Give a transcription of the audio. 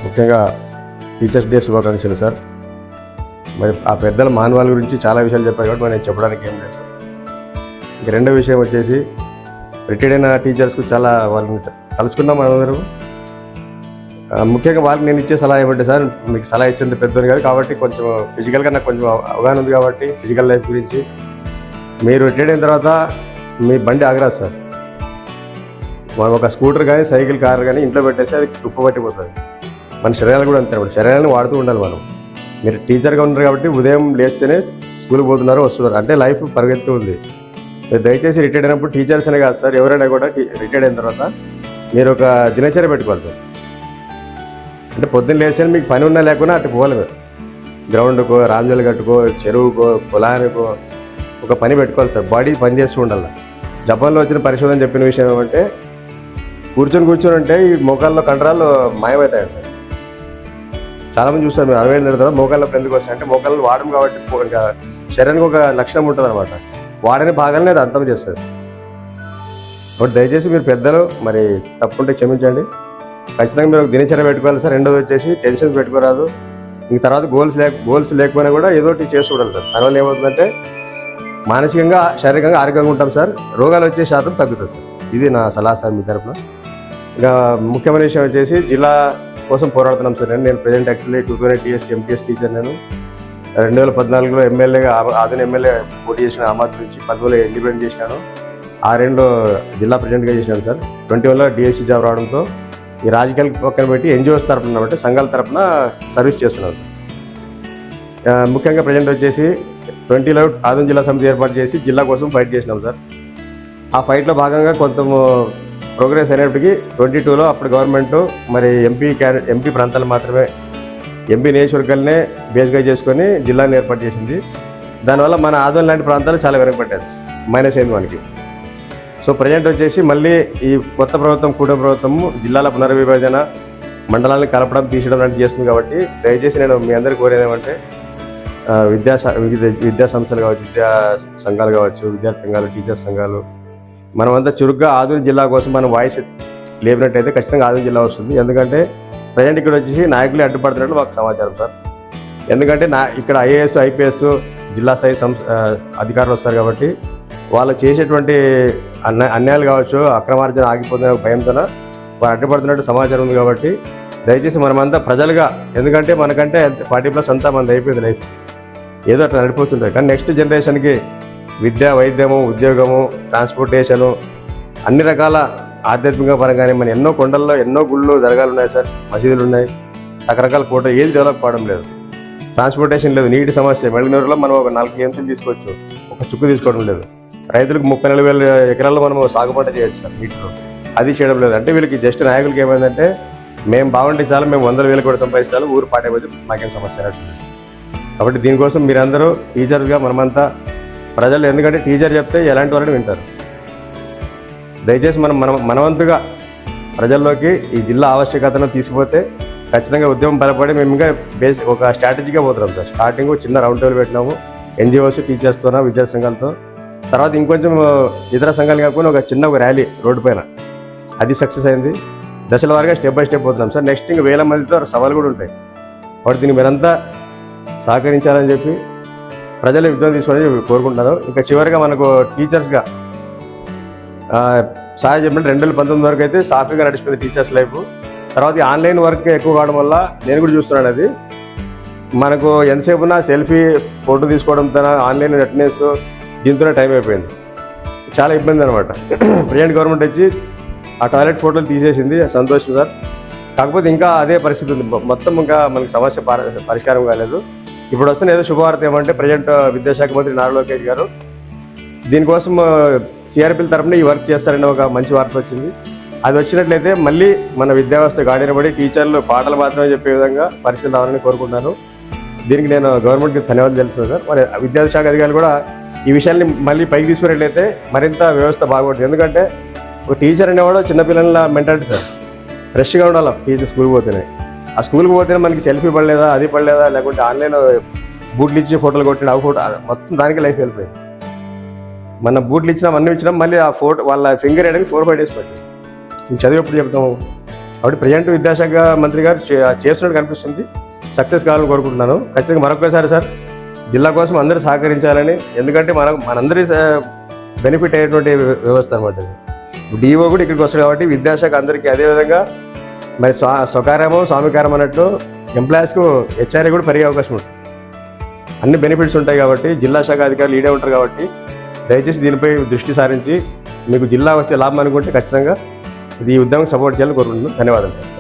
ముఖ్యంగా teachers day శుభాకాంక్షలు sir. మరి ఆ పెద్దల మానవాళి గురించి చాలా విషయాలు చెప్పారు కాబట్టి నేను చెప్పడానికి ఏం లేదు. ఇక రెండో విషయం వచ్చేసి రిటైర్డ్ అయిన టీచర్స్కు చాలా వాళ్ళని తలుచుకున్నాం మనందరం. ముఖ్యంగా వాళ్ళకి నేను ఇచ్చే సలహా ఏమంటే సార్, మీకు సలహా ఇచ్చేంత పెద్దది కాదు కాబట్టి కొంచెం ఫిజికల్గా నాకు కొంచెం అవగాహన ఉంది కాబట్టి ఫిజికల్ లైఫ్ గురించి. మీరు రిటైర్డ్ అయిన తర్వాత మీ బండి ఆగరాదు సార్. మనం ఒక స్కూటర్ కానీ సైకిల్ కార్ కానీ ఇంట్లో పెట్టేసి అది తుప్పు పట్టిపోతుంది. మన శరీరాలు కూడా అంతే, శరీరాన్ని వాడుతూ ఉండాలి మనం. మీరు టీచర్గా ఉన్నారు కాబట్టి ఉదయం లేస్తేనే స్కూల్కి పోతున్నారు వస్తున్నారు అంటే లైఫ్ పరిగెత్తు ఉంది. మీరు దయచేసి రిటైర్డ్ అయినప్పుడు టీచర్స్ అనే కాదు సార్, ఎవరైనా కూడా రిటైర్డ్ అయిన తర్వాత మీరు ఒక దినచర్య పెట్టుకోవాలి సార్. అంటే పొద్దున్న లేస్తే మీకు పని ఉన్నా లేకున్నా అటు పోవాలి. మీరు గ్రౌండ్కో, రాంజల్ గట్టుకో, చెరువుకో, పొలానికో ఒక పని పెట్టుకోవాలి సార్. బాడీ పని చేస్తూ ఉండాలి. జపాన్లో వచ్చిన పరిశోధన చెప్పిన విషయం ఏమంటే కూర్చొని ఉంటే ఈ మోకాల్లో కండరాలు మాయమవుతాయి సార్. చాలామంది చూస్తారు మీరు 60 ఏళ్ళ తర్వాత మోకాల్లో ఎందుకు వస్తాయి అంటే మోకాళ్ళు వాడడం కాబట్టి ఇంకా శరీరానికి ఒక లక్షణం ఉంటుంది అనమాట. వాడని భాగాన్ని అది అంతం చేస్తుంది. కాబట్టి దయచేసి మీరు పెద్దలు మరి తప్పుంటే క్షమించండి. ఖచ్చితంగా మీరు ఒక దినచర్య పెట్టుకోవాలి సార్. రెండోది వచ్చేసి టెన్షన్ పెట్టుకోరాదు. ఇంక తర్వాత గోల్స్ లేకపోయినా కూడా ఏదో ఒకటి చేసి చూడాలి సార్. దానివల్ల ఏమవుతుందంటే మానసికంగా శారీరకంగా ఆరోగ్యంగా ఉంటాం సార్. రోగాలు వచ్చే శాతం తగ్గుతుంది సార్. ఇది నా సలహా సార్ మీ తరఫున. ఇంకా ముఖ్యమైన విషయం వచ్చేసి జిల్లా కోసం పోరాడుతున్నాం సార్. నేను present actually 2000 TS MPS teacher. నేను 2014లో ఎమ్మెల్యేగా ఆదిన ఎమ్మెల్యే పోటీ చేసిన ఆమాద్ నుంచి 10లో ఇండిపెండెంట్ చేసినాను. 6 జిల్లా ప్రెసిడెంట్గా చేసినాను సార్. 21లో డిఎస్సీ జాబ్ రావడంతో ఈ రాజకీయాలు పక్కన పెట్టి ఎన్జిఓస్ తరఫున అంటే సంఘాల తరఫున సర్వీస్ చేస్తున్నాను. ముఖ్యంగా ప్రజెంట్ వచ్చేసి 20లో ఆదిన జిల్లా సమితి ఏర్పాటు చేసి జిల్లా కోసం ఫైట్ చేసినాం సార్. ఆ ఫైట్లో భాగంగా కొంత ప్రోగ్రెస్ అయినప్పటికీ 22లో అప్పుడు గవర్నమెంట్ మరి ఎంపీ ప్రాంతాలు మాత్రమే ఎంపీ నియోజకవర్గాలనే బేస్గా చేసుకొని జిల్లాని ఏర్పాటు చేసింది. దానివల్ల మన ఆదోళన లాంటి ప్రాంతాలు చాలా వెనకబడ్డాయి సార్. మైనస్ అయింది మనకి. సో ప్రజెంట్ వచ్చేసి మళ్ళీ ఈ కొత్త ప్రభుత్వం కూటమి ప్రభుత్వము జిల్లాల పునర్విభజన, మండలాలను కలపడం తీసడం లాంటివి చేస్తుంది. కాబట్టి దయచేసి నేను మీ అందరికీ కోరేది ఏమంటే విద్యా సంస్థలు కావచ్చు, విద్యా సంఘాలు కావచ్చు, విద్యార్థి సంఘాలు, టీచర్స్ సంఘాలు మనమంతా చురుగ్గా ఆదోళన జిల్లా కోసం మనం వాయిస్ లేపినట్టయితే ఖచ్చితంగా ఆదోళన జిల్లా వస్తుంది. ఎందుకంటే ప్రజెంట్ ఇక్కడ వచ్చేసి నాయకులే అడ్డుపడుతున్నట్టు మాకు సమాచారం సార్. ఎందుకంటే ఇక్కడ ఐఏఎస్, ఐపీఎస్, జిల్లా స్థాయి అధికారులు వస్తారు కాబట్టి వాళ్ళు చేసేటువంటి అన్యాయాలు కావచ్చు, అక్రమార్జన ఆగిపోతున్న భయంతో వారు అడ్డుపడుతున్నట్టు సమాచారం ఉంది. కాబట్టి దయచేసి మనమంతా ప్రజలుగా, ఎందుకంటే మనకంటే 40+ అంతా మనది అయిపోయింది లైఫ్, ఏదో అట్లా నడిపోతుంటాయి. కానీ నెక్స్ట్ జనరేషన్కి విద్య, వైద్యము, ఉద్యోగము, ట్రాన్స్పోర్టేషను అన్ని రకాల ఆధ్యాత్మిక పరంగానే మన ఎన్నో కొండల్లో ఎన్నో గుళ్ళు దర్గాలు ఉన్నాయి సార్, మసీదులు ఉన్నాయి, రకరకాల కోట ఏది డెవలప్ కావడం లేదు. ట్రాన్స్పోర్టేషన్ లేదు, నీటి సమస్య. మెళగనూరులో మనం ఒక 4 ఎంసీలు తీసుకోవచ్చు, ఒక చుక్కు తీసుకోవడం లేదు. రైతులకు 34,000 ఎకరాల్లో మనం సాగు పంట చేయొచ్చు సార్ నీటిలో, అది చేయడం లేదు. అంటే వీళ్ళకి జస్ట్ నాయకులకి ఏమైందంటే మేము బాగుంటే చాలు, మేము 100,000 కూడా సంపాదించాలి, ఊరు పాటైపోతే మాకేం సమస్య అన్నట్టు. కాబట్టి దీనికోసం మీరందరూ టీచర్స్గా మనమంతా ప్రజలు, ఎందుకంటే టీచర్ చెప్తే ఎలాంటి వాళ్ళని వింటారు. దయచేసి మనవంతుగా ప్రజల్లోకి ఈ జిల్లా ఆవశ్యకతను తీసుకుపోతే ఖచ్చితంగా ఉద్యమం బలపడి మేము ఇంకా ఒక స్ట్రాటజీగా పోతున్నాం సార్. స్టార్టింగ్ చిన్న రౌండ్ టేబుల్ పెట్టినాము ఎన్జిఓస్, టీచర్స్తోన, విద్యా సంఘాలతో. తర్వాత ఇంకొంచెం ఇతర సంఘాలు కాకుండా ఒక చిన్న ర్యాలీ రోడ్డు పైన, అది సక్సెస్ అయింది. దశల వారీగా స్టెప్ బై స్టెప్ పోతున్నాం సార్. నెక్స్ట్ ఇంకా 1000 మందితో సవాలు కూడా ఉంటాయి. కాబట్టి దీన్ని మీరంతా సహకరించాలని చెప్పి ప్రజలు విద్యను తీసుకోవాలని కోరుకుంటున్నాను. ఇంకా చివరిగా మనకు టీచర్స్గా సార్ చెప్పినట్టు 2019 వరకు అయితే సాఫీగా నడిచిపోయింది టీచర్స్ లైఫ్. తర్వాత ఈ ఆన్లైన్ వర్క్ ఎక్కువ కావడం వల్ల నేను కూడా చూస్తున్నాను, అది మనకు ఎంతసేపు ఉన్నా సెల్ఫీ ఫోటో తీసుకోవడంతో ఆన్లైన్ అటెండెన్స్ దీంతోనే టైం అయిపోయింది. చాలా ఇబ్బంది అనమాట. ప్రజెంట్ గవర్నమెంట్ వచ్చి ఆ టాయిలెట్ ఫోటోలు తీసేసింది, సంతోషం సార్. కాకపోతే ఇంకా అదే పరిస్థితి ఉంది, మొత్తం ఇంకా మనకి సమస్య పరిష్కారం కాలేదు. ఇప్పుడు వస్తున్న ఏదో శుభవార్త ఏమంటే ప్రజెంట్ విద్యాశాఖ మంత్రి నారా లోకేష్ గారు దీనికోసం సిఆర్పీల తరఫున ఈ వర్క్ చేస్తారని ఒక మంచి వార్త వచ్చింది. అది వచ్చినట్లయితే మళ్ళీ మన విద్యా వ్యవస్థ గాడినబడి టీచర్లు పాటలు మాత్రమే చెప్పే విధంగా పరిస్థితులు రావాలని కోరుకుంటున్నాను. దీనికి నేను గవర్నమెంట్కి ధన్యవాదాలు తెలుపుతున్నాను సార్. మరి విద్యాశాఖ అధికారులు కూడా ఈ విషయాన్ని మళ్ళీ పైకి తీసుకున్నట్లయితే మరింత వ్యవస్థ బాగుంటుంది. ఎందుకంటే ఒక టీచర్ అనేవాడు చిన్నపిల్లల మెంటాలిటీ సార్, ఫ్రెష్గా ఉండాలి టీచర్ స్కూల్కి పోతేనే. ఆ స్కూల్కి పోతేనే మనకి సెల్ఫీ పడలేదా, అది పడలేదా, లేకుంటే ఆన్లైన్ బూట్లు ఇచ్చి ఫోటోలు కొట్టిన ఆ ఫోటో మొత్తం దానికి లైఫ్ వెళ్ళిపోయింది. మన బూట్లు ఇచ్చినాం, అన్నీ ఇచ్చినాం, మళ్ళీ ఆ ఫోటో వాళ్ళ ఫింగర్ వేయడానికి 4-5 డేస్ పట్టింది. ఇంక చదివి ఎప్పుడు చెప్తాము. కాబట్టి ప్రజెంట్ విద్యాశాఖ మంత్రి గారు చేస్తున్నట్టు కనిపిస్తుంది. సక్సెస్ కావాలని కోరుకుంటున్నాను. ఖచ్చితంగా మరొకసారి సార్ జిల్లా కోసం అందరూ సహకరించాలని, ఎందుకంటే మనందరి బెనిఫిట్ అయ్యేటువంటి వ్యవస్థ అనమాట. డిఓ కూడా ఇక్కడికి వస్తాడు కాబట్టి విద్యాశాఖ అందరికీ, అదేవిధంగా మరి స్వకార్యమో స్వామికారం అన్నట్టు ఎంప్లాయీస్కు హెచ్ఆర్ఏ కూడా పెరిగే అవకాశం ఉంటుంది. అన్ని బెనిఫిట్స్ ఉంటాయి కాబట్టి జిల్లా శాఖ అధికారులు ఈడే ఉంటారు కాబట్టి దయచేసి దీనిపై దృష్టి సారించి మీకు జిల్లా వస్తే లాభం అనుకుంటే ఖచ్చితంగా ఈ ఉద్యమం సపోర్ట్ చేయాలని కోరుకుంటున్నాను. ధన్యవాదాలు సార్.